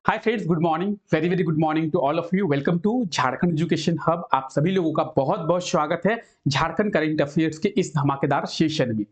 Hi friends, good morning, very very good morning to all of you. Welcome to Jharkhand education hub. आप सभी लोगों का बहुत बहुत स्वागत है झारखंड करंट अफेयर्स के इस धमाकेदार सेशन में।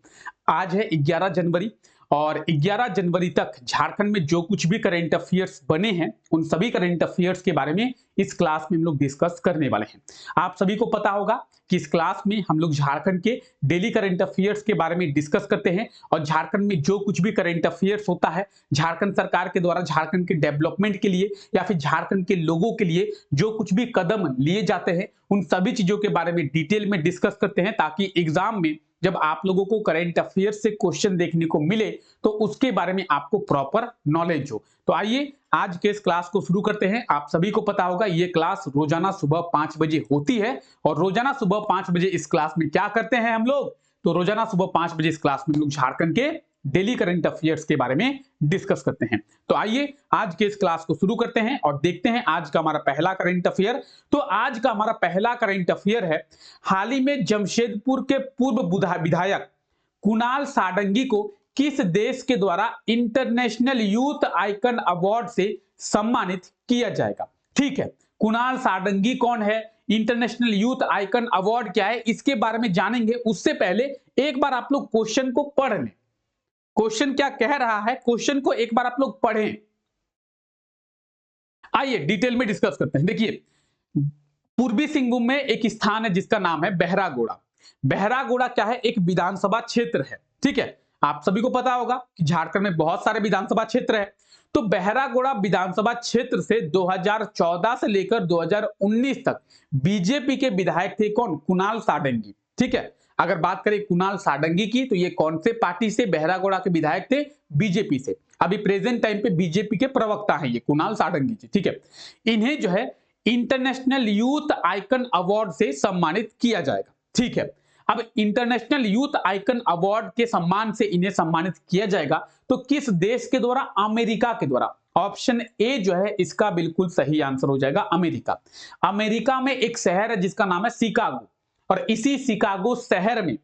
आज है 11 जनवरी और 11 जनवरी तक झारखंड में जो कुछ भी करंट अफेयर्स बने हैं उन सभी करंट अफेयर्स के बारे में इस क्लास में हम लोग डिस्कस करने वाले हैं। आप सभी को पता होगा कि इस क्लास में हम लोग झारखंड के डेली करंट अफेयर्स के बारे में डिस्कस करते हैं और झारखंड में जो कुछ भी करंट अफेयर्स होता है झारखंड सरकार के द्वारा झारखंड के डेवलपमेंट के लिए या फिर झारखंड के लोगों के लिए जो कुछ भी कदम लिए जाते हैं उन सभी चीजों के बारे में डिटेल में डिस्कस करते हैं, ताकि एग्जाम में जब आप लोगों को करंट अफेयर्स से क्वेश्चन देखने को मिले तो उसके बारे में आपको प्रॉपर नॉलेज हो। तो आइए आज के इस क्लास को शुरू करते हैं। आप सभी को पता होगा ये क्लास रोजाना सुबह 5 बजे होती है और रोजाना सुबह 5 बजे इस क्लास में क्या करते हैं हम लोग, तो रोजाना सुबह 5 बजे इस क्लास में हम लोग झारखंड के डेली करंट अफेयर्स के बारे में डिस्कस करते हैं। तो आइए आज के इस क्लास को शुरू करते हैं और देखते हैं आज का हमारा पहला करंट अफेयर। तो आज का हमारा पहला करंट अफेयर है, हाल ही में जमशेदपुर के पूर्व विधायक कुणाल साडंगी को किस देश के द्वारा इंटरनेशनल यूथ आइकन अवार्ड से सम्मानित किया जाएगा। ठीक है, कुणाल साडंगी कौन है, इंटरनेशनल यूथ आइकन अवार्ड क्या है, इसके बारे में जानेंगे। उससे पहले एक बार आप लोग क्वेश्चन को पढ़ लें। क्वेश्चन क्या कह रहा है, क्वेश्चन को एक बार आप लोग पढ़ें। आइए डिटेल में डिस्कस करते हैं। देखिए, पूर्वी सिंहभूम में एक स्थान है जिसका नाम है बहरागोड़ा। बहरागोड़ा क्या है, एक विधानसभा क्षेत्र है। ठीक है, आप सभी को पता होगा कि झारखंड में बहुत सारे विधानसभा क्षेत्र है। तो बहरागोड़ा विधानसभा क्षेत्र से 2014 से लेकर 2019 तक बीजेपी के विधायक थे कौन, कुणाल साडंगी। ठीक है, अगर बात करें कुणाल साडंगी की तो ये कौन से पार्टी से बहरागोड़ा के विधायक थे, बीजेपी से। अभी प्रेजेंट टाइम पे बीजेपी के प्रवक्ता हैं ये कुणाल साडंगी जी। ठीक है, इन्हें जो है इंटरनेशनल यूथ आइकन अवार्ड से सम्मानित किया जाएगा। ठीक है, अब इंटरनेशनल यूथ आइकन अवार्ड के सम्मान से इन्हें सम्मानित किया जाएगा तो किस देश के द्वारा, अमेरिका के द्वारा। ऑप्शन ए जो है इसका बिल्कुल सही आंसर हो जाएगा अमेरिका। अमेरिका में एक शहर है जिसका नाम है शिकागो और इसी शिकागो शहर में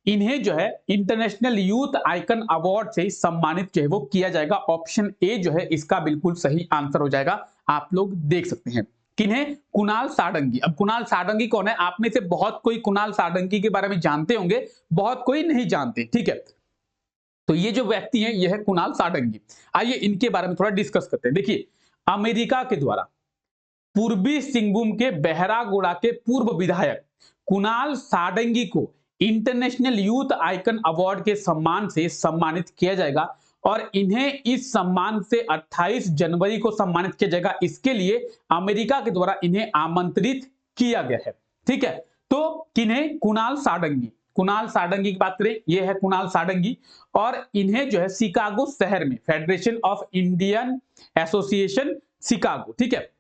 इन्हें जो है इंटरनेशनल यूथ आइकन अवार्ड से सम्मानित जो है वो किया जाएगा। ऑप्शन ए जो है इसका बिल्कुल सही आंसर हो जाएगा। आप लोग देख सकते हैं किन्हें, कुणाल साडंगी। अब कुणाल साडंगी कौन है, आप में से बहुत कोई कुणाल साडंगी के बारे में जानते होंगे, बहुत कोई नहीं जानते। ठीक है, तो ये जो व्यक्ति हैं ये है कुणाल साडंगी। आइए इनके बारे में थोड़ा डिस्कस करते हैं। देखिए, अमेरिका के द्वारा पूर्वी सिंहभूम के बहरागोड़ा के पूर्व विधायक कुणाल साडंगी को इंटरनेशनल यूथ आइकन अवार्ड के सम्मान से सम्मानित किया जाएगा और इन्हें इस सम्मान से 28 जनवरी को सम्मानित किया जाएगा। इसके लिए अमेरिका के द्वारा इन्हें आमंत्रित किया गया है। ठीक है, तो किन्हें, कुणाल साडंगी। कुणाल साडंगी की बात करें, यह है कुणाल साडंगी और इन्हें जो है शिकागो शहर में federation of Indian association Chicago, ठीक है,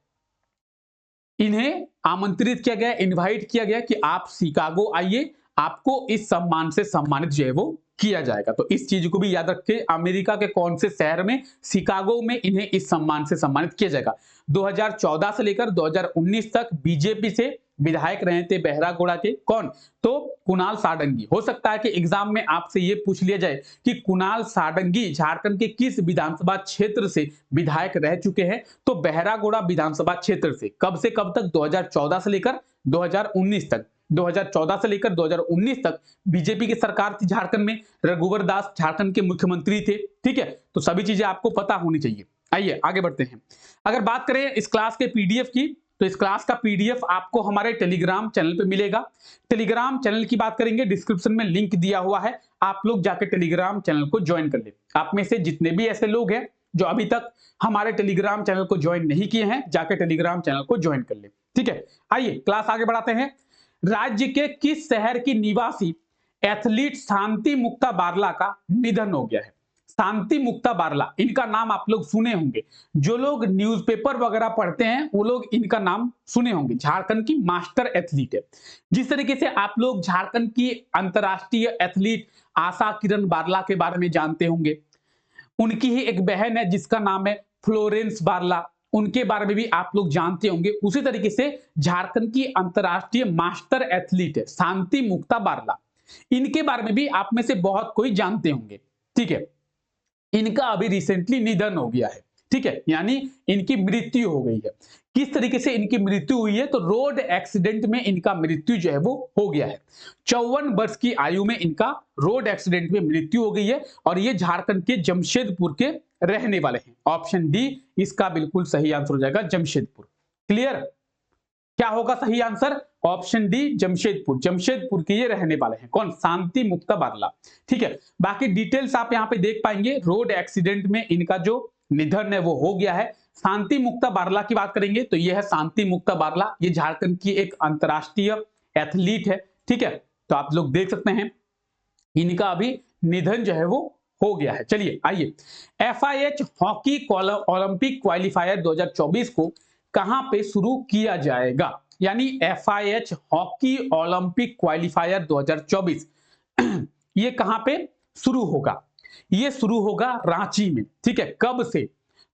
इन्हें आमंत्रित किया गया, इनवाइट किया गया कि आप शिकागो आइए, आपको इस सम्मान से सम्मानित जो है वो किया जाएगा। तो इस चीज को भी याद रखें, अमेरिका के कौन से शहर में, शिकागो में इन्हें इस सम्मान से सम्मानित किया जाएगा। 2014 से लेकर 2019 तक बीजेपी से विधायक रहे थे बहरागोड़ा के कौन, तो कुणाल साडंगी। हो सकता है कि एग्जाम में आपसे ये पूछ लिया जाए कि कुणाल साडंगी झारखंड के किस विधानसभा क्षेत्र से विधायक रह चुके हैं, तो बहरागोड़ा विधानसभा क्षेत्र से। कब से कब तक, 2014 से लेकर 2019 तक। 2014 से लेकर 2019 तक बीजेपी की सरकार थी झारखंड में, रघुवर दास झारखंड के मुख्यमंत्री थे। ठीक है, तो सभी चीजें आपको पता होनी चाहिए। आइए आगे बढ़ते हैं। अगर बात करें इस क्लास के पीडीएफ की, तो इस क्लास का पीडीएफ आपको हमारे टेलीग्राम चैनल पे मिलेगा। टेलीग्राम चैनल की बात करेंगे, डिस्क्रिप्शन में लिंक दिया हुआ है, आप लोग जाकर टेलीग्राम चैनल को ज्वाइन कर ले। आप में से जितने भी ऐसे लोग हैं जो अभी तक हमारे टेलीग्राम चैनल को ज्वाइन नहीं किए हैं, जाकर टेलीग्राम चैनल को ज्वाइन कर ले। ठीक है, आइए क्लास आगे बढ़ाते हैं। राज्य के किस शहर की निवासी एथलीट शांति मुक्ता बारला का निधन हो गया है। शांति मुक्ता बारला, इनका नाम आप लोग सुने होंगे, जो लोग न्यूज़पेपर वगैरह पढ़ते हैं वो लोग इनका नाम सुने होंगे। झारखंड की मास्टर एथलीट है। जिस तरीके से आप लोग झारखंड की अंतरराष्ट्रीय एथलीट आशा किरण बारला के बारे में जानते होंगे, उनकी ही एक बहन है जिसका नाम है फ्लोरेंस बारला, उनके बारे में भी आप लोग जानते होंगे। उसी तरीके से झारखंड की अंतरराष्ट्रीय मास्टर एथलीट है शांति मुक्ता बारला, इनके बारे में भी आप में से बहुत कोई जानते होंगे। ठीक है, इनका अभी रिसेंटली निधन हो गया है। ठीक है, यानी इनकी मृत्यु हो गई है। किस तरीके से इनकी मृत्यु हुई है, तो रोड एक्सीडेंट में इनका मृत्यु जो है वो हो गया है। 54 वर्ष की आयु में इनका रोड एक्सीडेंट में मृत्यु हो गई है और ये झारखंड के जमशेदपुर के रहने वाले हैं। ऑप्शन डी इसका बिल्कुल सही आंसर हो जाएगा, जमशेदपुर। क्लियर? क्या होगा सही answer? Option D Jamshedpur. Jamshedpur के ये रहने वाले हैं। कौन? शांति मुक्ता बारला। ठीक है, बाकी डिटेल्स आप यहाँ पे देख पाएंगे। रोड एक्सीडेंट में इनका जो निधन है वो हो गया है। शांति मुक्ता बारला की बात करेंगे तो ये है शांति मुक्ता बारला। ये झारखंड की एक अंतरराष्ट्रीय एथलीट है। ठीक है, तो आप लोग देख सकते हैं इनका अभी निधन जो है वो हो गया है। चलिए आइए, FIH हॉकी ओलंपिक क्वालिफायर 2024 को कहां पे शुरू किया जाएगा? यानी FIH हॉकी ओलंपिक क्वालिफायर 2024 ये कहां पे शुरू होगा? ये शुरू होगा रांची में। ठीक है, कब से?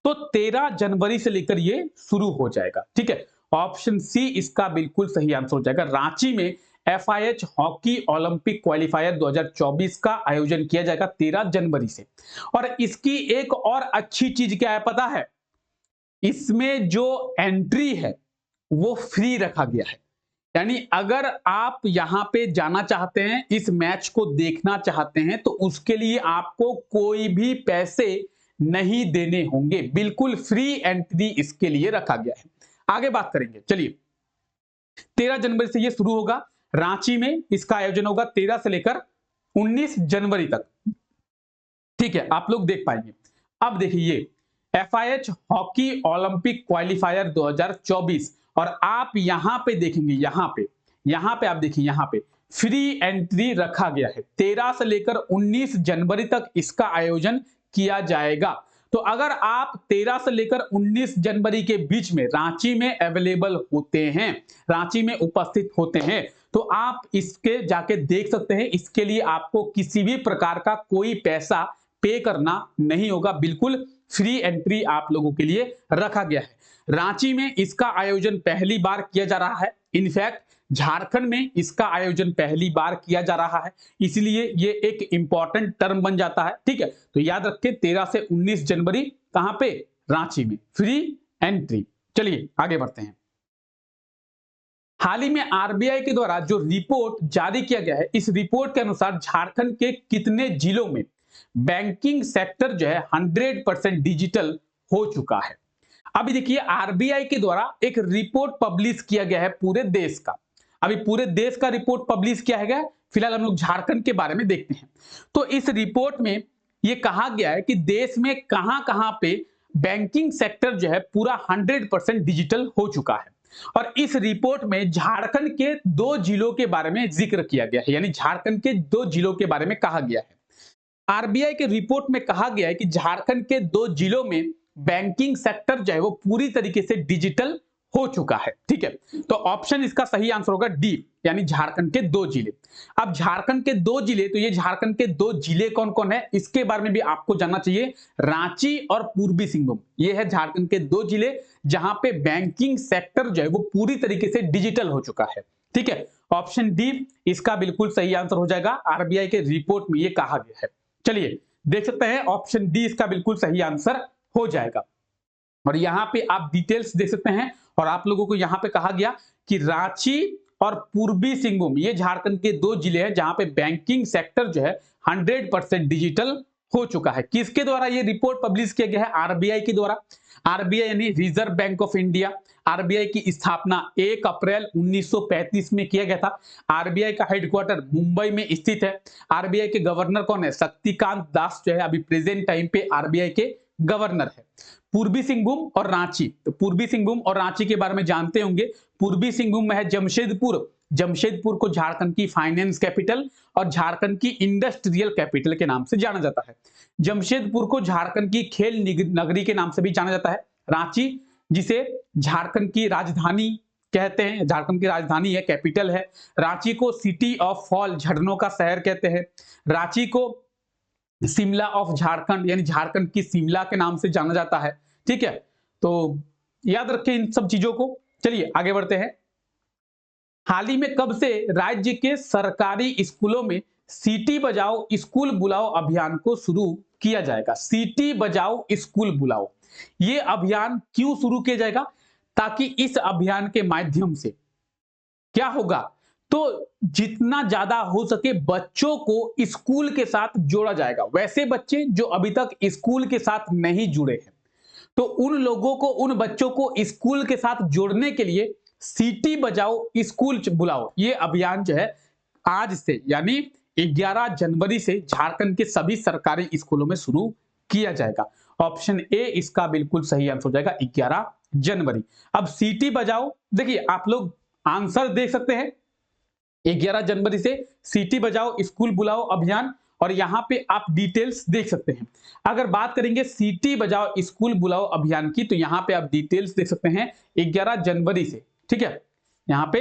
तो 13 जनवरी से लेकर ये शुरू हो जाएगा। ठीक है, ऑप्शन सी इसका बिल्कुल सही आंसर हो जाएगा। रांची में FIH हॉकी ओलंपिक क्वालिफायर 2024 का आयोजन किया जाएगा 13 जनवरी से। और इसकी एक और अच्छी चीज क्या है पता है? इसमें जो एंट्री है वो फ्री रखा गया है। यानी अगर आप यहां पे जाना चाहते हैं, इस मैच को देखना चाहते हैं, तो उसके लिए आपको कोई भी पैसे नहीं देने होंगे। बिल्कुल फ्री एंट्री इसके लिए रखा गया है। आगे बात करेंगे। चलिए, 13 जनवरी से यह शुरू होगा। रांची में इसका आयोजन होगा 13 से लेकर 19 जनवरी तक। ठीक है, आप लोग देख पाएंगे। अब देखिए FIH हॉकी ओलंपिक क्वालिफायर 2024 और आप यहां पे देखेंगे, यहां पे आप देखिए, यहां पे फ्री एंट्री रखा गया है। 13 से लेकर 19 जनवरी तक इसका आयोजन किया जाएगा। तो अगर आप 13 से लेकर 19 जनवरी के बीच में रांची में अवेलेबल होते हैं, रांची में उपस्थित होते हैं, तो आप इसके जाके देख सकते हैं। इसके लिए आपको किसी भी प्रकार का कोई पैसा पे करना नहीं होगा। बिल्कुल फ्री एंट्री आप लोगों के लिए रखा गया है। रांची में इसका आयोजन पहली बार किया जा रहा है। इनफैक्ट झारखंड में इसका आयोजन पहली बार किया जा रहा है, इसलिए ये एक इंपॉर्टेंट टर्म बन जाता है। ठीक है, तो याद रखें 13 से 19 जनवरी कहां पे? रांची में फ्री एंट्री। चलिए आगे बढ़ते हैं। हाल ही में RBI के द्वारा जो रिपोर्ट जारी किया गया है, इस रिपोर्ट के अनुसार झारखंड के कितने जिलों में बैंकिंग सेक्टर जो है 100% डिजिटल हो चुका है? अभी देखिए RBI के द्वारा एक रिपोर्ट पब्लिश किया गया है पूरे देश का। अभी पूरे देश का रिपोर्ट पब्लिश किया है, फिलहाल हम लोग झारखंड के बारे में देखते हैं। तो इस रिपोर्ट में यह कहा गया है कि देश में कहां कहां पे बैंकिंग सेक्टर जो है पूरा 100% डिजिटल हो चुका है। और इस रिपोर्ट में झारखंड के 2 जिलों के बारे में जिक्र किया गया है, यानी झारखंड के 2 जिलों के बारे में कहा गया है। RBI के रिपोर्ट में कहा गया है कि झारखंड के 2 जिलों में बैंकिंग सेक्टर जो है वो पूरी तरीके से डिजिटल हो चुका है। ठीक है, तो ऑप्शन इसका सही आंसर होगा डी, यानी झारखंड के 2 जिले। अब झारखंड के 2 जिले, तो ये झारखंड के 2 जिले कौन कौन है इसके बारे में भी आपको जानना चाहिए। रांची और पूर्वी सिंहभूम, ये है झारखंड के 2 जिले जहां पे बैंकिंग सेक्टर जो है वो पूरी तरीके से डिजिटल हो चुका है। ठीक है, ऑप्शन डी इसका बिल्कुल सही आंसर हो जाएगा। RBI के रिपोर्ट में ये कहा गया है। चलिए देख सकते हैं, ऑप्शन डी इसका बिल्कुल सही आंसर हो जाएगा। और यहां पे आप डिटेल्स देख सकते हैं। और आप लोगों को यहां पे कहा गया कि रांची और पूर्वी सिंहभूम ये झारखंड के 2 जिले हैं जहां पे बैंकिंग सेक्टर जो है 100% डिजिटल हो चुका है। किसके द्वारा ये रिपोर्ट पब्लिश किया गया है? RBI के द्वारा। RBI यानी reserve bank of India. RBI की स्थापना 1 अप्रैल 1935 में किया गया था। RBI का हेडक्वार्टर मुंबई में स्थित है। RBI के गवर्नर कौन है? शक्तिकांत दास जो है अभी प्रेजेंट टाइम पे RBI के गवर्नर है। पूर्वी सिंहभूम और रांची, तो पूर्वी सिंहभूम और रांची के बारे में जानते होंगे। पूर्वी सिंहभूम में है जमशेदपुर। जमशेदपुर को झारखंड की फाइनेंस कैपिटल और झारखंड की इंडस्ट्रियल कैपिटल के नाम से जाना जाता है। जमशेदपुर को झारखंड की खेल नगरी के नाम से भी जाना जाता है। रांची जिसे झारखंड की राजधानी कहते हैं, झारखंड की राजधानी है, कैपिटल है। रांची को सिटी ऑफ फॉल, झरनों का शहर कहते हैं। रांची को शिमला ऑफ झारखंड, यानी झारखंड की शिमला के नाम से जाना जाता है। ठीक है, तो याद रखें इन सब चीजों को। चलिए आगे बढ़ते हैं। हाल ही में कब से राज्य के सरकारी स्कूलों में सीटी बजाओ स्कूल बुलाओ अभियान को शुरू किया जाएगा। सीटी बजाओ स्कूल बुलाओ, ये अभियान क्यों शुरू किया जाएगा? ताकि इस अभियान के माध्यम से क्या होगा, तो जितना ज्यादा हो सके बच्चों को स्कूल के साथ जोड़ा जाएगा। वैसे बच्चे जो अभी तक स्कूल के साथ नहीं जुड़े हैं, तो उन लोगों को, उन बच्चों को स्कूल के साथ जोड़ने के लिए सीटी बजाओ स्कूल बुलाओ, ये अभियान जो है आज से यानी 11 जनवरी से झारखंड के सभी सरकारी स्कूलों में शुरू किया जाएगा। ऑप्शन ए इसका बिल्कुल सही आंसर हो जाएगा 11 जनवरी। अब सीटी बजाओ, देखिए आप लोग आंसर देख सकते हैं, 11 जनवरी से सीटी बजाओ स्कूल बुलाओ अभियान, और यहां पे आप डिटेल्स देख सकते हैं। अगर बात करेंगे सीटी बजाओ स्कूल बुलाओ अभियान की, तो यहां पे आप डिटेल्स देख सकते हैं 11 जनवरी से, ठीक है। यहां पे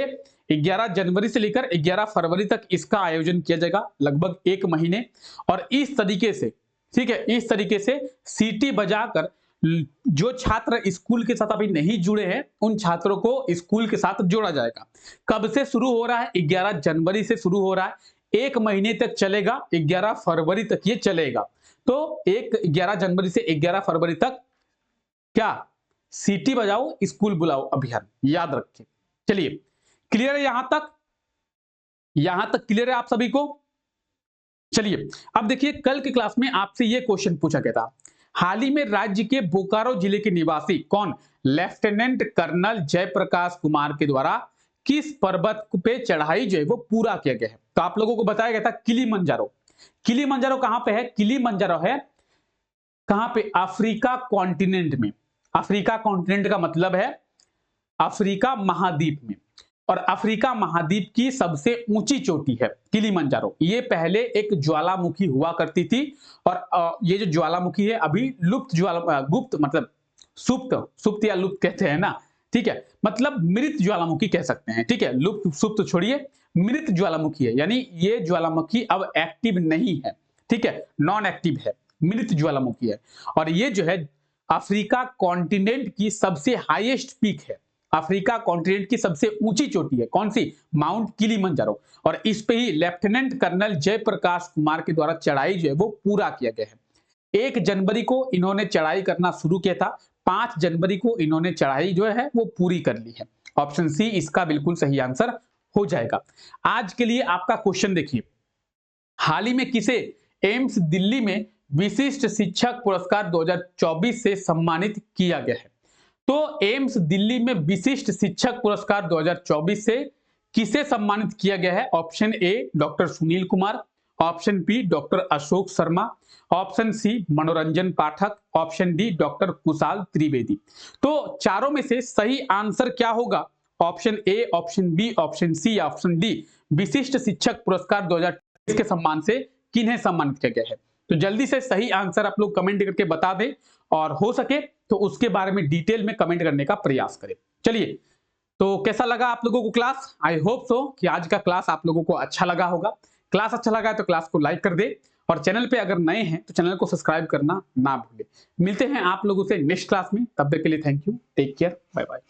11 जनवरी से लेकर 11 फरवरी तक इसका आयोजन किया जाएगा, लगभग 1 महीने। और इस तरीके से, ठीक है, इस तरीके से सीटी बजाकर जो छात्र स्कूल के साथ अभी नहीं जुड़े हैं, उन छात्रों को स्कूल के साथ जोड़ा जाएगा। कब से शुरू हो रहा है? 11 जनवरी से शुरू हो रहा है, 1 महीने तक चलेगा, 11 फरवरी तक ये चलेगा। तो 11 जनवरी से 11 फरवरी तक क्या, सीटी बजाओ स्कूल बुलाओ अभियान, याद रखें। चलिए, क्लियर है यहां तक? यहां तक क्लियर है आप सभी को? चलिए, अब देखिए कल की क्लास में आपसे यह क्वेश्चन पूछा गया था, हाल ही में राज्य के बोकारो जिले के निवासी कौन लेफ्टिनेंट कर्नल जयप्रकाश कुमार के द्वारा किस पर्वत पे चढ़ाई जो है वो पूरा किया गया है? तो आप लोगों को बताया गया था किलीमंजारो। किलीमंजारो कहां पे है? किलीमंजारो है कहां पे? अफ्रीका कॉन्टिनेंट में। अफ्रीका कॉन्टिनेंट का मतलब है अफ्रीका महाद्वीप में, और अफ्रीका महाद्वीप की सबसे ऊंची चोटी है किलीमंजारो। ये पहले एक ज्वालामुखी हुआ करती थी, और ये जो ज्वालामुखी है अभी लुप्त गुप्त मतलब सुप्त या लुप्त कहते हैं ना, ठीक है, मतलब मृत ज्वालामुखी कह सकते हैं, ठीक है। लुप्त सुप्त छोड़िए, मृत ज्वालामुखी है, यानी ये ज्वालामुखी अब एक्टिव नहीं है, ठीक है, नॉन एक्टिव है, मृत ज्वालामुखी है। और ये जो है अफ्रीका कॉन्टिनेंट की सबसे हाईएस्ट पीक है, अफ्रीका कॉन्टिनेंट की सबसे ऊंची चोटी है, कौन सी? Mount Kilimanjaro. और इस पे ही लेफ्टिनेंट कर्नल जयप्रकाश कुमार के द्वारा चढ़ाई जो है वो पूरा किया गया है। 1 जनवरी को इन्होंने चढ़ाई करना शुरू किया था, 5 जनवरी को इन्होंने चढ़ाई जो है वो पूरी कर ली है। ऑप्शन सी इसका बिल्कुल सही आंसर हो जाएगा। आज के लिए आपका क्वेश्चन देखिए, हाल ही में किसे एम्स दिल्ली में विशिष्ट शिक्षक पुरस्कार 2024 से सम्मानित किया गया है? तो एम्स दिल्ली में विशिष्ट शिक्षक पुरस्कार 2024 से किसे सम्मानित किया गया है? Option A doctor Sunil Kumar, option B doctor Ashok Sharma, option C Manoranjan Pathak, option D doctor Kushal Trivedi. तो चारों में से सही आंसर क्या होगा? Option A, option B, option C, option D. विशिष्ट शिक्षक पुरस्कार 2024 के सम्मान से किन्हें सम्मानित किया गया है? तो जल्दी से सही आंसर आप लोग कमेंट करके बता दें, और हो सके तो उसके बारे में डिटेल में कमेंट करने का प्रयास करें। चलिए, तो कैसा लगा आप लोगों को क्लास? आई होप सो कि आज का क्लास आप लोगों को अच्छा लगा होगा। क्लास अच्छा लगा है तो क्लास को लाइक कर दे, और चैनल पे अगर नए हैं तो चैनल को सब्सक्राइब करना ना भूलें। मिलते हैं आप लोगों से नेक्स्ट क्लास में, तब तक के लिए thank you, take care, bye bye.